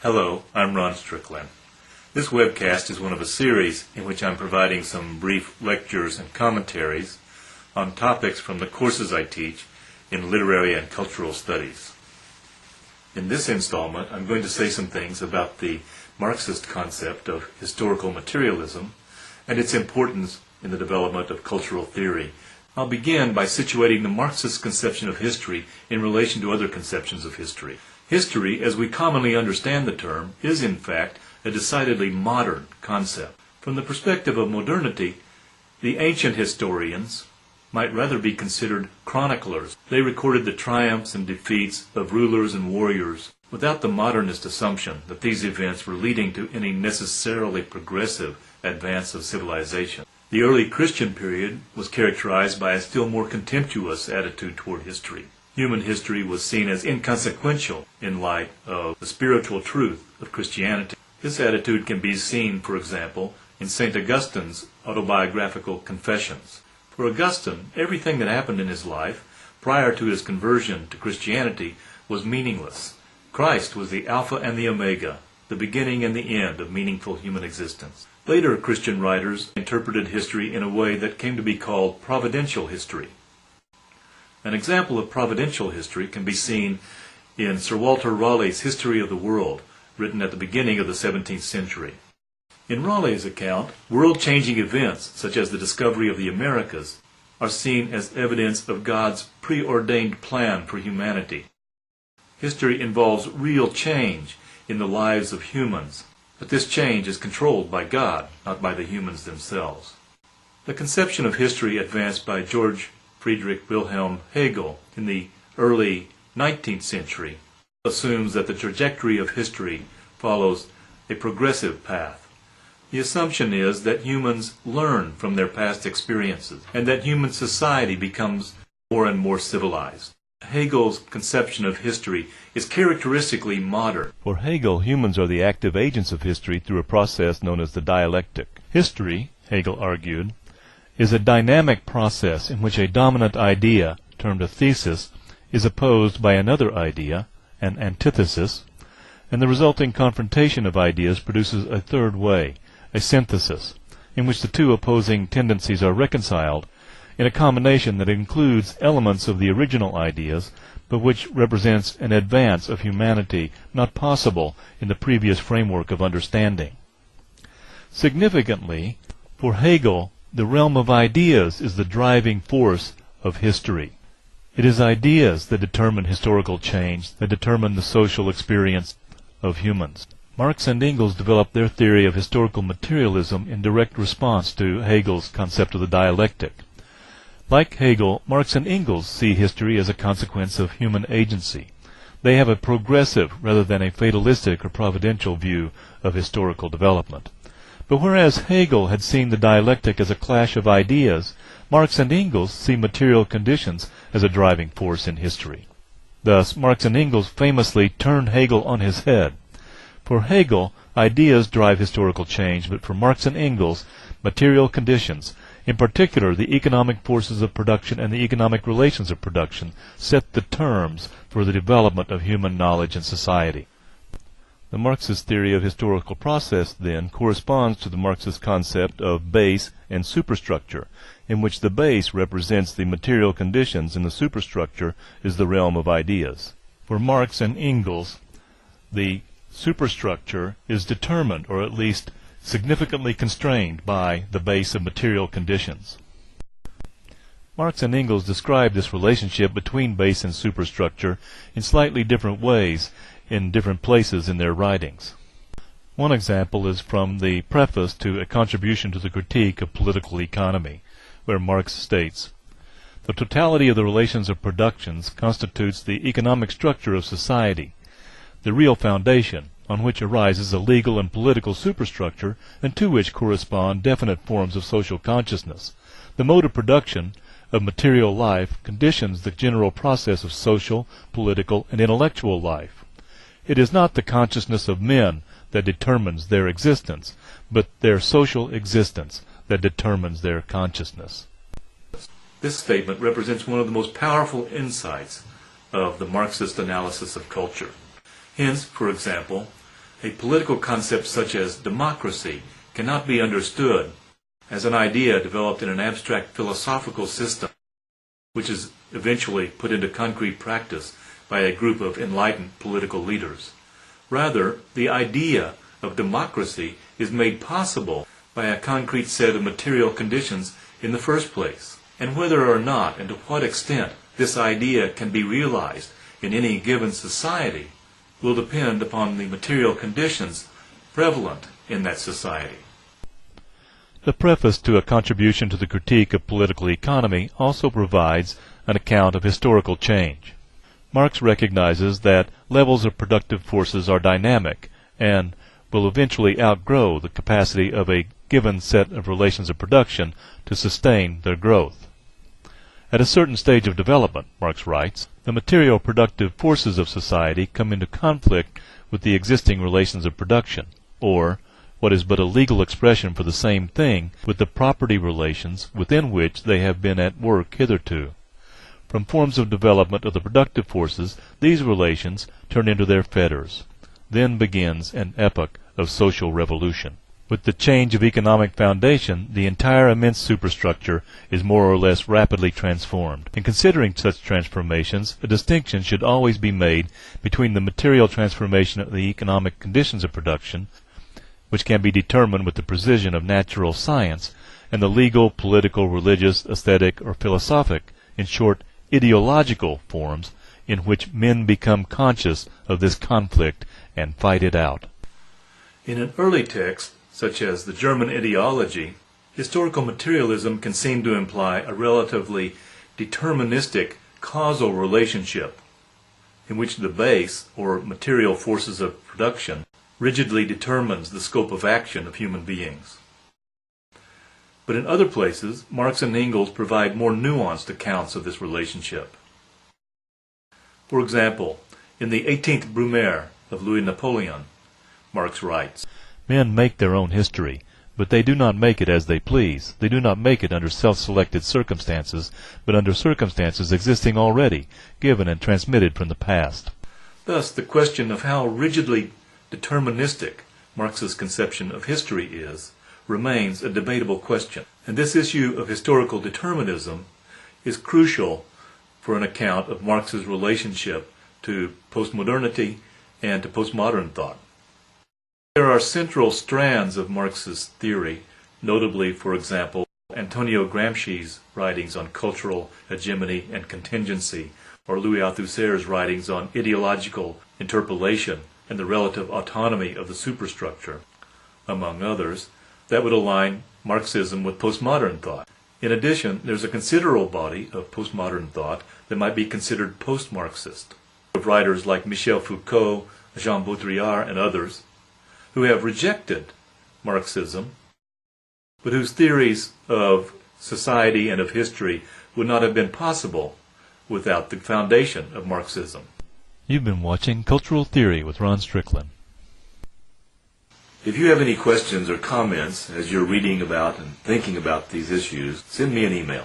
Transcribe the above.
Hello, I'm Ron Strickland. This webcast is one of a series in which I'm providing some brief lectures and commentaries on topics from the courses I teach in literary and cultural studies. In this installment, I'm going to say some things about the Marxist concept of historical materialism and its importance in the development of cultural theory. I'll begin by situating the Marxist conception of history in relation to other conceptions of history. History, as we commonly understand the term, is in fact a decidedly modern concept. From the perspective of modernity, the ancient historians might rather be considered chroniclers. They recorded the triumphs and defeats of rulers and warriors without the modernist assumption that these events were leading to any necessarily progressive advance of civilization. The early Christian period was characterized by a still more contemptuous attitude toward history. Human history was seen as inconsequential in light of the spiritual truth of Christianity. This attitude can be seen, for example, in St. Augustine's autobiographical Confessions. For Augustine, everything that happened in his life prior to his conversion to Christianity was meaningless. Christ was the Alpha and the Omega, the beginning and the end of meaningful human existence. Later Christian writers interpreted history in a way that came to be called providential history. An example of providential history can be seen in Sir Walter Raleigh's History of the World, written at the beginning of the 17th century. In Raleigh's account, world-changing events, such as the discovery of the Americas, are seen as evidence of God's preordained plan for humanity. History involves real change in the lives of humans, but this change is controlled by God, not by the humans themselves. The conception of history advanced by George Friedrich Wilhelm Hegel in the early 19th century assumes that the trajectory of history follows a progressive path. The assumption is that humans learn from their past experiences and that human society becomes more and more civilized. Hegel's conception of history is characteristically modern. For Hegel, humans are the active agents of history through a process known as the dialectic. History, Hegel argued, is a dynamic process in which a dominant idea, termed a thesis, is opposed by another idea, an antithesis, and the resulting confrontation of ideas produces a third way, a synthesis, in which the two opposing tendencies are reconciled in a combination that includes elements of the original ideas, but which represents an advance of humanity not possible in the previous framework of understanding. Significantly, for Hegel, the realm of ideas is the driving force of history. It is ideas that determine historical change, that determine the social experience of humans. Marx and Engels developed their theory of historical materialism in direct response to Hegel's concept of the dialectic. Like Hegel, Marx and Engels see history as a consequence of human agency. They have a progressive rather than a fatalistic or providential view of historical development. But whereas Hegel had seen the dialectic as a clash of ideas, Marx and Engels see material conditions as a driving force in history. Thus, Marx and Engels famously turned Hegel on his head. For Hegel, ideas drive historical change, but for Marx and Engels, material conditions, in particular the economic forces of production and the economic relations of production, set the terms for the development of human knowledge and society. The Marxist theory of historical process, then, corresponds to the Marxist concept of base and superstructure, in which the base represents the material conditions and the superstructure is the realm of ideas. For Marx and Engels, the superstructure is determined, or at least significantly constrained, by the base of material conditions. Marx and Engels describe this relationship between base and superstructure in slightly different ways in different places in their writings. One example is from the preface to A Contribution to the Critique of Political Economy, where Marx states, "The totality of the relations of productions constitutes the economic structure of society, the real foundation on which arises a legal and political superstructure and to which correspond definite forms of social consciousness. The mode of production of material life conditions the general process of social, political, and intellectual life. It is not the consciousness of men that determines their existence, but their social existence that determines their consciousness." This statement represents one of the most powerful insights of the Marxist analysis of culture. Hence, for example, A political concept such as democracy cannot be understood as an idea developed in an abstract philosophical system, which is eventually put into concrete practice by a group of enlightened political leaders. Rather, the idea of democracy is made possible by a concrete set of material conditions in the first place. And whether or not and to what extent this idea can be realized in any given society will depend upon the material conditions prevalent in that society. The preface to a contribution to the critique of political economy also provides an account of historical change. Marx recognizes that levels of productive forces are dynamic and will eventually outgrow the capacity of a given set of relations of production to sustain their growth. At a certain stage of development, Marx writes, the material productive forces of society come into conflict with the existing relations of production, or, what is but a legal expression for the same thing, with the property relations within which they have been at work hitherto. From forms of development of the productive forces, these relations turn into their fetters. Then begins an epoch of social revolution. With the change of economic foundation, the entire immense superstructure is more or less rapidly transformed. In considering such transformations, a distinction should always be made between the material transformation of the economic conditions of production, which can be determined with the precision of natural science, and the legal, political, religious, aesthetic, or philosophic, in short, ideological forms in which men become conscious of this conflict and fight it out. In an early text, such as the German ideology, historical materialism can seem to imply a relatively deterministic causal relationship in which the base, or material forces of production, rigidly determines the scope of action of human beings. But in other places, Marx and Engels provide more nuanced accounts of this relationship. For example, in the 18th Brumaire of Louis Napoleon, Marx writes, Men make their own history, but they do not make it as they please. They do not make it under self-selected circumstances, but under circumstances existing already, given and transmitted from the past. Thus, the question of how rigidly deterministic Marx's conception of history is remains a debatable question. And this issue of historical determinism is crucial for an account of Marx's relationship to postmodernity and to postmodern thought. There are central strands of Marx's theory, notably, for example, Antonio Gramsci's writings on cultural hegemony and contingency, or Louis Althusser's writings on ideological interpolation and the relative autonomy of the superstructure, among others, that would align Marxism with postmodern thought. In addition, there's a considerable body of postmodern thought that might be considered post-Marxist, of writers like Michel Foucault, Jean Baudrillard, and others, who have rejected Marxism, but whose theories of society and of history would not have been possible without the foundation of Marxism. You've been watching Cultural Theory with Ron Strickland. If you have any questions or comments as you're reading about and thinking about these issues, send me an email.